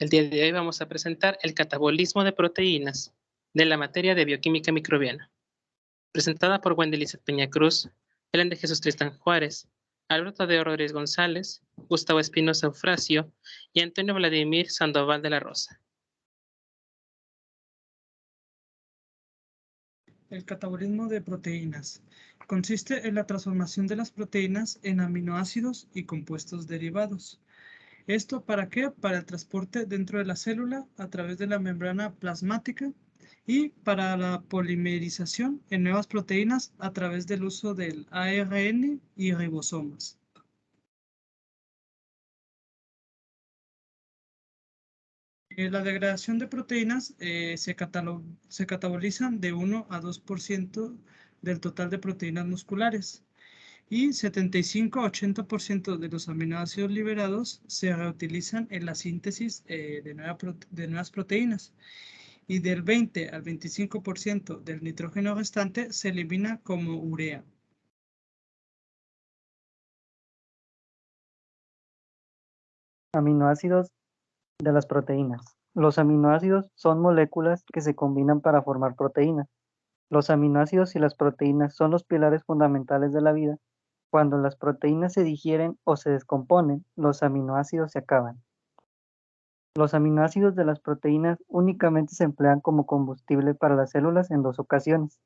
El día de hoy vamos a presentar el catabolismo de proteínas de la materia de bioquímica microbiana, presentada por Wendy Lizeth Peña Cruz, Helen de Jesús Tristán Juárez, Alberto de Rodríguez González, Gustavo Espinosa Eufrasio y Antonio Vladimir Sandoval de la Rosa. El catabolismo de proteínas consiste en la transformación de las proteínas en aminoácidos y compuestos derivados. ¿Esto para qué? Para el transporte dentro de la célula a través de la membrana plasmática y para la polimerización en nuevas proteínas a través del uso del ARN y ribosomas. La degradación de proteínas se catabolizan de 1 a 2% del total de proteínas musculares y 75 a 80% de los aminoácidos liberados se reutilizan en la síntesis de nuevas proteínas y del 20 al 25% del nitrógeno restante se elimina como urea. Aminoácidos de las proteínas. Los aminoácidos son moléculas que se combinan para formar proteínas. Los aminoácidos y las proteínas son los pilares fundamentales de la vida. Cuando las proteínas se digieren o se descomponen, los aminoácidos se acaban. Los aminoácidos de las proteínas únicamente se emplean como combustible para las células en dos ocasiones.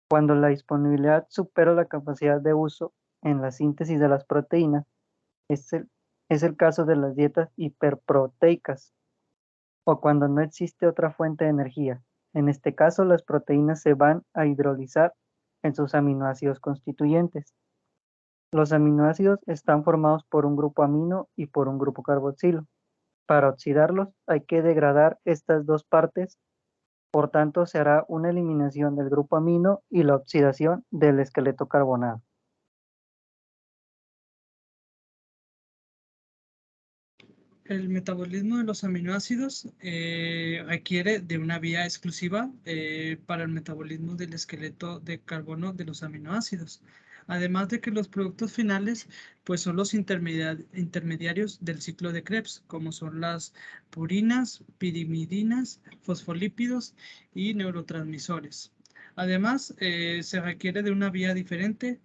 Cuando la disponibilidad supera la capacidad de uso en la síntesis de las proteínas, es el caso de las dietas hiperproteicas, o cuando no existe otra fuente de energía. En este caso, las proteínas se van a hidrolizar en sus aminoácidos constituyentes. Los aminoácidos están formados por un grupo amino y por un grupo carboxilo. Para oxidarlos hay que degradar estas dos partes, por tanto se hará una eliminación del grupo amino y la oxidación del esqueleto carbonado. El metabolismo de los aminoácidos requiere de una vía exclusiva para el metabolismo del esqueleto de carbono de los aminoácidos. Además de que los productos finales pues son los intermediarios del ciclo de Krebs, como son las purinas, pirimidinas, fosfolípidos y neurotransmisores. Además, se requiere de una vía diferente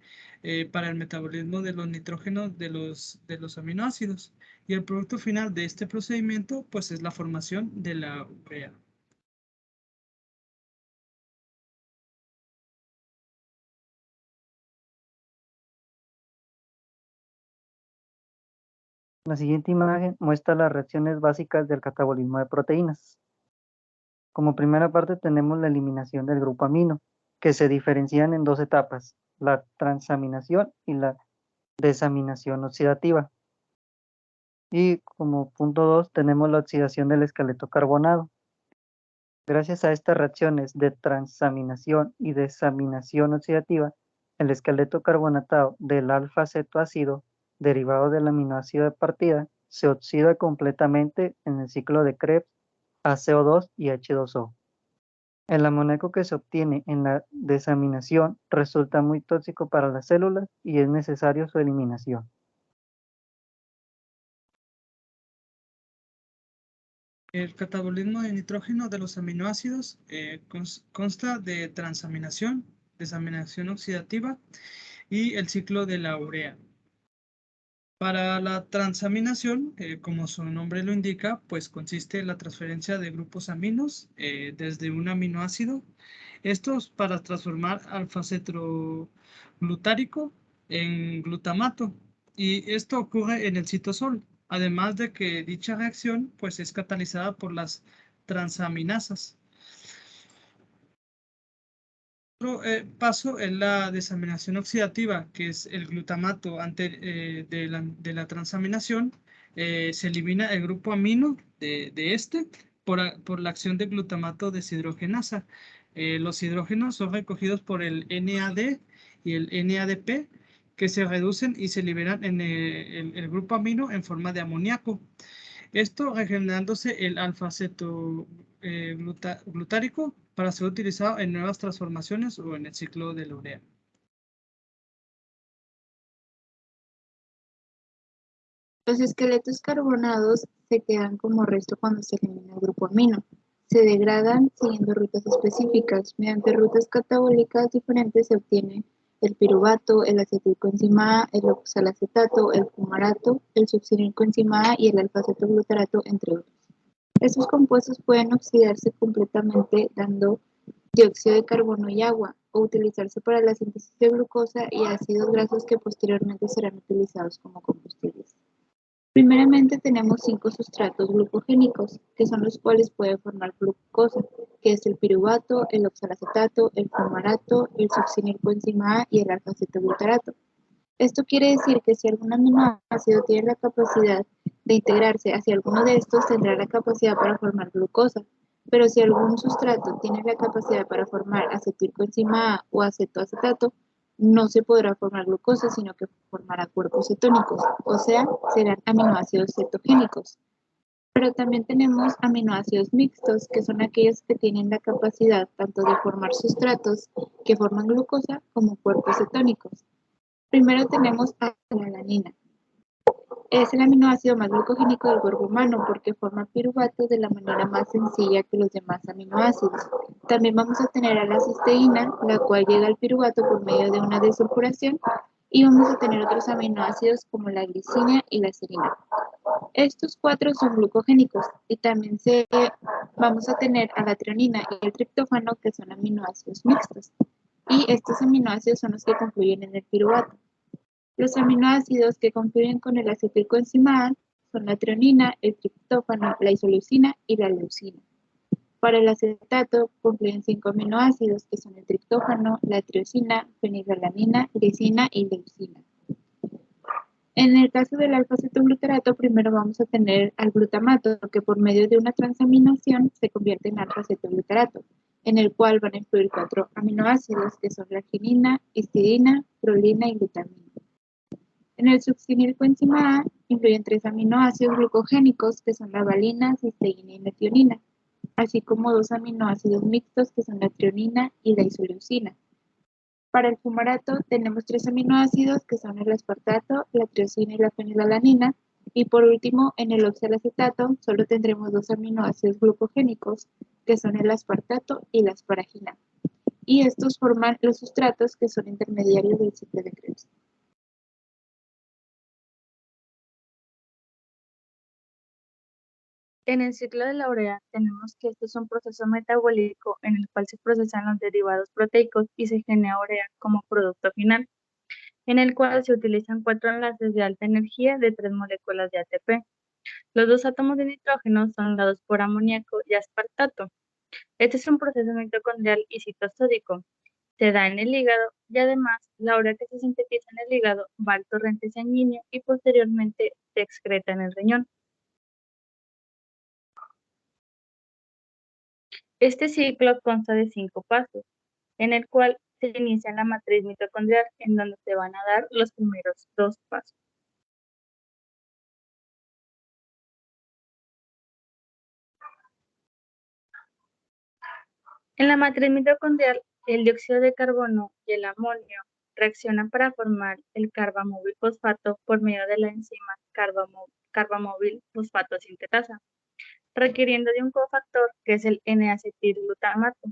para el metabolismo de los nitrógenos de los aminoácidos. Y el producto final de este procedimiento pues es la formación de la urea. La siguiente imagen muestra las reacciones básicas del catabolismo de proteínas. Como primera parte tenemos la eliminación del grupo amino, que se diferencian en dos etapas, la transaminación y la desaminación oxidativa. Y como punto 2 tenemos la oxidación del esqueleto carbonado. Gracias a estas reacciones de transaminación y desaminación oxidativa, el esqueleto carbonatado del alfa-cetoácido, derivado del aminoácido de partida, se oxida completamente en el ciclo de Krebs a CO2 y H2O. El amoníaco que se obtiene en la desaminación resulta muy tóxico para las células y es necesario su eliminación. El catabolismo de nitrógeno de los aminoácidos consta de transaminación, desaminación oxidativa y el ciclo de la urea. Para la transaminación, como su nombre lo indica, pues consiste en la transferencia de grupos aminos desde un aminoácido. Estos para transformar alfa-cetroglutárico en glutamato. Y esto ocurre en el citosol. Además de que dicha reacción pues es catalizada por las transaminasas. Otro paso es la desaminación oxidativa, que es el glutamato antes de la transaminación. Se elimina el grupo amino de este por la acción de glutamato deshidrogenasa. Los hidrógenos son recogidos por el NAD y el NADP, que se reducen y se liberan en el grupo amino en forma de amoníaco. Esto regenerándose el alfa-cetoglutárico para ser utilizado en nuevas transformaciones o en el ciclo de la urea. Los esqueletos carbonados se quedan como resto cuando se elimina el grupo amino. Se degradan siguiendo rutas específicas. Mediante rutas catabólicas diferentes se obtiene el piruvato, el acetilcoenzima A, el oxalacetato, el fumarato, el succinilcoenzima A y el alfa-acetoglutarato, entre otros. Estos compuestos pueden oxidarse completamente dando dióxido de carbono y agua, o utilizarse para la síntesis de glucosa y ácidos grasos que posteriormente serán utilizados como combustibles. Primeramente tenemos 5 sustratos glucogénicos, que son los cuales pueden formar glucosa, que es el piruvato, el oxalacetato, el fumarato, el succinilcoenzima A y el alfa-acetoglutarato. Esto quiere decir que si algún aminoácido tiene la capacidad de integrarse hacia alguno de estos, tendrá la capacidad para formar glucosa, pero si algún sustrato tiene la capacidad para formar acetilcoenzima A o acetoacetato, no se podrá formar glucosa, sino que formará cuerpos cetónicos, o sea, serán aminoácidos cetogénicos. Pero también tenemos aminoácidos mixtos, que son aquellos que tienen la capacidad tanto de formar sustratos que forman glucosa como cuerpos cetónicos. Primero tenemos a la alanina. Es el aminoácido más glucogénico del cuerpo humano porque forma piruvatos de la manera más sencilla que los demás aminoácidos. También vamos a tener a la cisteína, la cual llega al piruvato por medio de una desulfuración, y vamos a tener otros aminoácidos como la glicina y la serina. Estos 4 son glucogénicos y también vamos a tener a la treonina y el triptófano, que son aminoácidos mixtos. Y estos aminoácidos son los que confluyen en el piruvato. Los aminoácidos que confluyen con el acetilcoenzima A son la treonina, el triptófano, la isoleucina y la leucina. Para el acetato confluyen 5 aminoácidos que son el triptófano, la triosina, fenilalanina, glicina y leucina. En el caso del alfa-acetoglutarato, primero vamos a tener al glutamato, que por medio de una transaminación se convierte en alfa-acetoglutarato, en el cual van a influir 4 aminoácidos que son la arginina, histidina, prolina y glutamina. En el succinilcoenzima A influyen 3 aminoácidos glucogénicos que son la valina, cisteína y metionina, así como 2 aminoácidos mixtos que son la treonina y la isoleucina. Para el fumarato tenemos 3 aminoácidos que son el aspartato, la triosina y la fenilalanina, y por último en el oxalacetato solo tendremos 2 aminoácidos glucogénicos que son el aspartato y la asparagina, y estos forman los sustratos que son intermediarios del ciclo de Krebs. En el ciclo de la urea tenemos que este es un proceso metabólico en el cual se procesan los derivados proteicos y se genera urea como producto final, en el cual se utilizan 4 enlaces de alta energía de 3 moléculas de ATP. Los 2 átomos de nitrógeno son dados por amoníaco y aspartato. Este es un proceso mitocondrial y citosódico. Se da en el hígado y además la urea que se sintetiza en el hígado va al torrente sanguíneo y posteriormente se excreta en el riñón. Este ciclo consta de 5 pasos, en el cual se inicia la matriz mitocondrial, en donde se van a dar los primeros 2 pasos. En la matriz mitocondrial, el dióxido de carbono y el amonio reaccionan para formar el carbamóvil fosfato por medio de la enzima carbamóvil fosfato sintetasa, requiriendo de un cofactor que es el N-acetilglutamato.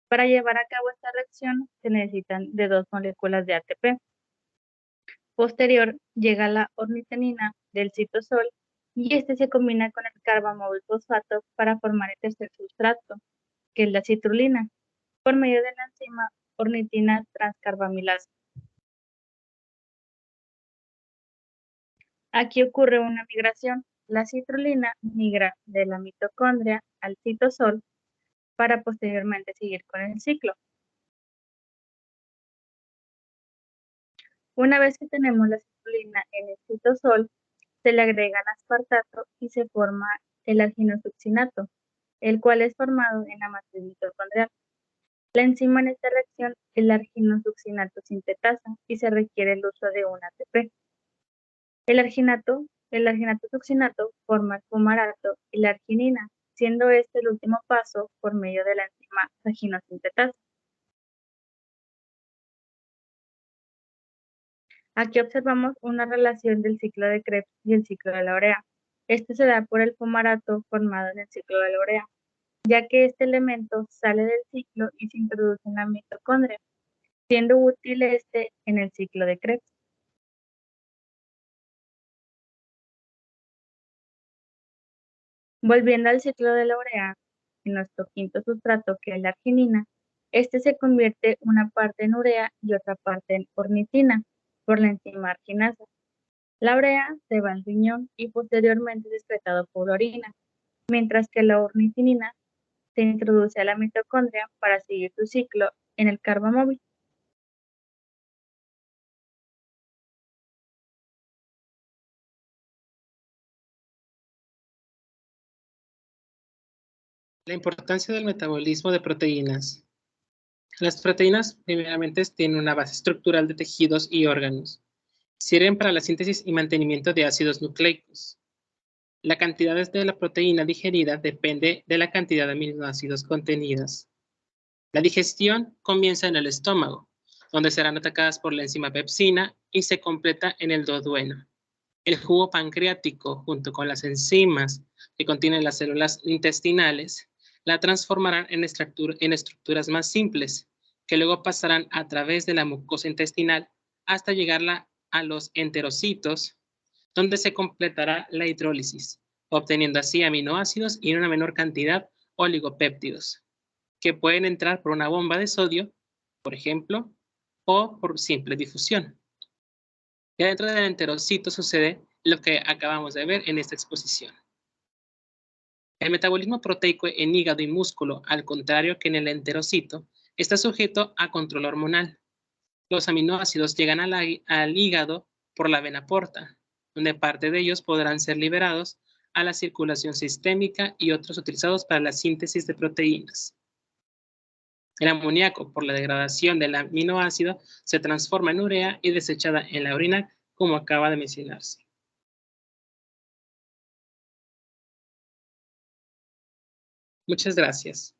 Para llevar a cabo esta reacción se necesitan de 2 moléculas de ATP. Posterior llega la ornitenina del citosol y este se combina con el carbamóvil fosfato para formar el tercer sustrato, que es la citrulina, por medio de la enzima ornitina transcarbamilasa. Aquí ocurre una migración. La citrulina migra de la mitocondria al citosol para posteriormente seguir con el ciclo. Una vez que tenemos la citrulina en el citosol, se le agrega el aspartato y se forma el alginosuccinato, el cual es formado en la matriz mitocondrial. La enzima en esta reacción es la alginosuccinato sintetasa y se requiere el uso de un ATP. El alginosuccinato forma el fumarato y la arginina, siendo este el último paso por medio de la enzima alginosintetasa. Aquí observamos una relación del ciclo de Krebs y el ciclo de la urea. Este se da por el fumarato formado en el ciclo de la urea, ya que este elemento sale del ciclo y se introduce en la mitocondria, siendo útil este en el ciclo de Krebs. Volviendo al ciclo de la urea, en nuestro quinto sustrato, que es la arginina, este se convierte una parte en urea y otra parte en ornitina por la enzima arginasa. La urea se va al riñón y posteriormente es excretado por la orina, mientras que la ornitina se introduce a la mitocondria para seguir su ciclo en el carbamóvil. La importancia del metabolismo de proteínas. Las proteínas, primeramente, tienen una base estructural de tejidos y órganos. Sirven para la síntesis y mantenimiento de ácidos nucleicos. La cantidad de la proteína digerida depende de la cantidad de aminoácidos contenidas. La digestión comienza en el estómago, donde serán atacadas por la enzima pepsina y se completa en el duodeno. El jugo pancreático, junto con las enzimas que contienen las células intestinales, la transformarán en estructuras más simples, que luego pasarán a través de la mucosa intestinal hasta llegar a los enterocitos, donde se completará la hidrólisis, obteniendo así aminoácidos y en una menor cantidad oligopéptidos, que pueden entrar por una bomba de sodio, por ejemplo, o por simple difusión. Ya dentro del enterocito sucede lo que acabamos de ver en esta exposición. El metabolismo proteico en hígado y músculo, al contrario que en el enterocito, está sujeto a control hormonal. Los aminoácidos llegan al hígado por la vena porta, donde parte de ellos podrán ser liberados a la circulación sistémica y otros utilizados para la síntesis de proteínas. El amoníaco, por la degradación del aminoácido, se transforma en urea y desechada en la orina, como acaba de mencionarse. Muchas gracias.